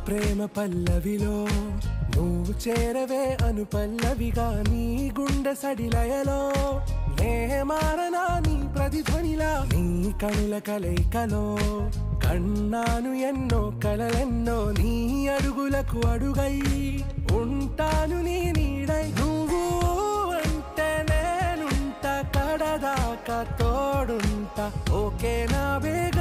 ప్రేమ పల్లవిలో నువ్వు చేరవే అను పల్లవిగా నీ గుండె సడిలయలో నే మారనా నీ ప్రతిధ్వనిలా నీ కనుల కలయికలో కన్నాను ఎన్నో కలలెన్నో నీ అడుగులకు అడుగై ఉంటాను నీ నీడై నువ్వు అంటే నేనుంటా కడదాకా తోడుంటా ఓకే నా బేగ